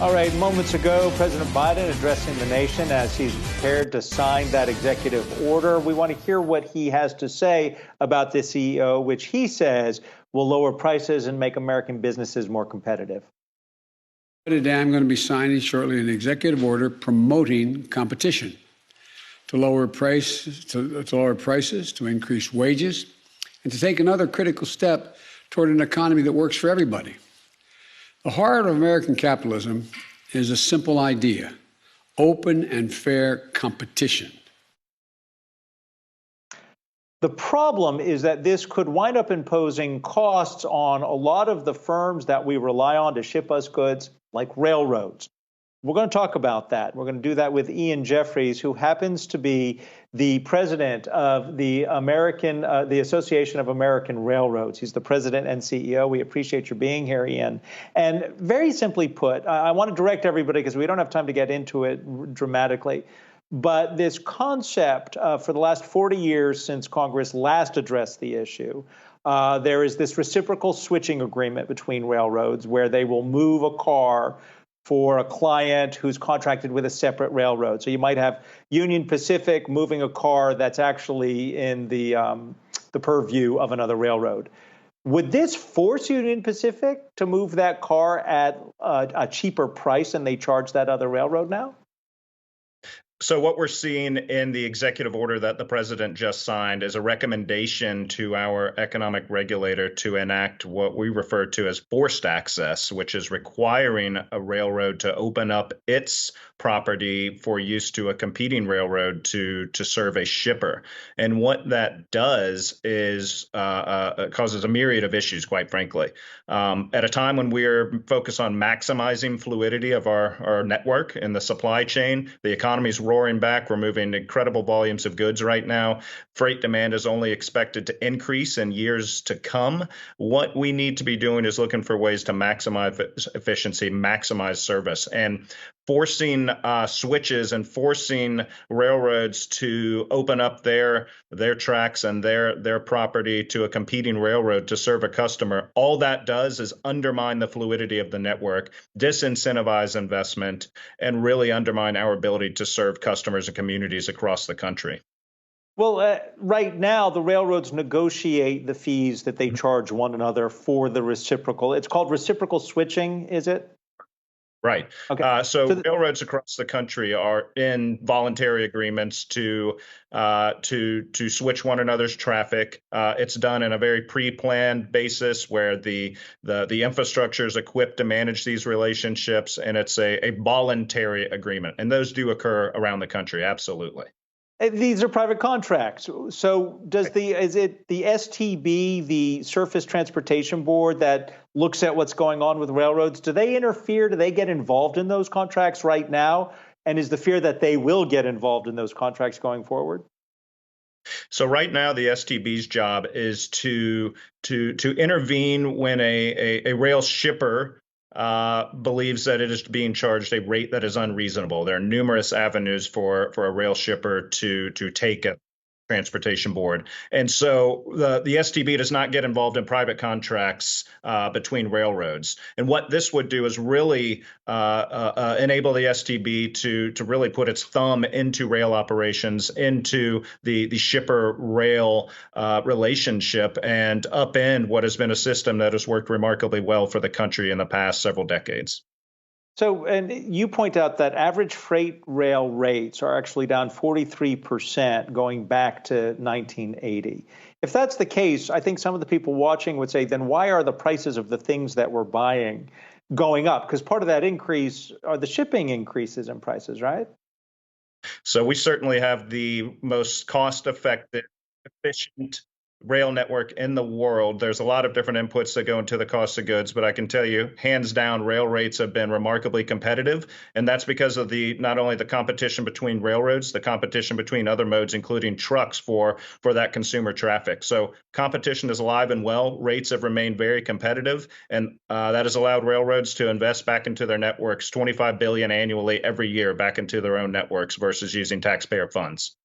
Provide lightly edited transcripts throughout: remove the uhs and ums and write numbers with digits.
All right, moments ago, President Biden addressing the nation as he's prepared to sign that executive order. We want to hear what he has to say about this CEO, which he says will lower prices and make American businesses more competitive. Today, I'm going to be signing shortly an executive order promoting competition to lower prices, to increase wages, and to take another critical step toward an economy that works for everybody. The heart of American capitalism is a simple idea: open and fair competition. The problem is that this could wind up imposing costs on a lot of the firms that we rely on to ship us goods, like railroads. We're going to talk about that. We're going to do that with Ian Jefferies, who happens to be the president of the Association of American Railroads. He's the president and CEO. We appreciate your being here, Ian. And very simply put, I want to direct everybody, because we don't have time to get into it dramatically, but this concept for the last 40 years since Congress last addressed the issue, there is this reciprocal switching agreement between railroads where they will move a car for a client who's contracted with a separate railroad. So you might have Union Pacific moving a car that's actually in the purview of another railroad. Would this force Union Pacific to move that car at a cheaper price than they charge that other railroad now? So what we're seeing in the executive order that the president just signed is a recommendation to our economic regulator to enact what we refer to as forced access, which is requiring a railroad to open up its property for use to a competing railroad to serve a shipper. And what that does is causes a myriad of issues, quite frankly. At a time when we're focused on maximizing fluidity of our network and the supply chain, the economy's roaring back. We're moving incredible volumes of goods right now. Freight demand is only expected to increase in years to come. What we need to be doing is looking for ways to maximize efficiency, maximize service, and forcing switches and forcing railroads to open up their tracks and their property to a competing railroad to serve a customer. All that does is undermine the fluidity of the network, disincentivize investment, and really undermine our ability to serve customers and communities across the country. Well, right now, the railroads negotiate the fees that they charge one another for the reciprocal. It's called reciprocal switching, is it? Right. Okay. So railroads across the country are in voluntary agreements to switch one another's traffic. It's done in a very pre-planned basis where the infrastructure is equipped to manage these relationships, and it's a voluntary agreement. And those do occur around the country. Absolutely. These are private contracts. So is it the STB, the Surface Transportation Board, that looks at what's going on with railroads? Do they interfere? Do they get involved in those contracts right now? And is the fear that they will get involved in those contracts going forward? So right now, the STB's job is to intervene when a rail shipper believes that it is being charged a rate that is unreasonable. There are numerous avenues for a rail shipper to take a transportation board. And so the STB does not get involved in private contracts between railroads. And what this would do is really enable the STB to really put its thumb into rail operations, into the shipper rail relationship, and upend what has been a system that has worked remarkably well for the country in the past several decades. So, and you point out that average freight rail rates are actually down 43% going back to 1980. If that's the case, I think some of the people watching would say, then why are the prices of the things that we're buying going up? Because part of that increase are the shipping increases in prices, right? So we certainly have the most cost-effective, efficient rail network in the world. There's a lot of different inputs that go into the cost of goods, but I can tell you, hands down, rail rates have been remarkably competitive. And that's because of not only the competition between railroads, the competition between other modes, including trucks for that consumer traffic. So competition is alive and well. Rates have remained very competitive, and that has allowed railroads to invest back into their networks, $25 billion annually every year back into their own networks versus using taxpayer funds.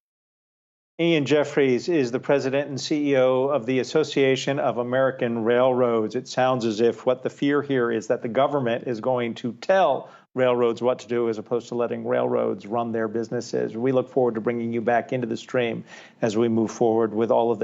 Ian Jefferies is the president and CEO of the Association of American Railroads. It sounds as if what the fear here is that the government is going to tell railroads what to do as opposed to letting railroads run their businesses. We look forward to bringing you back into the stream as we move forward with all of this.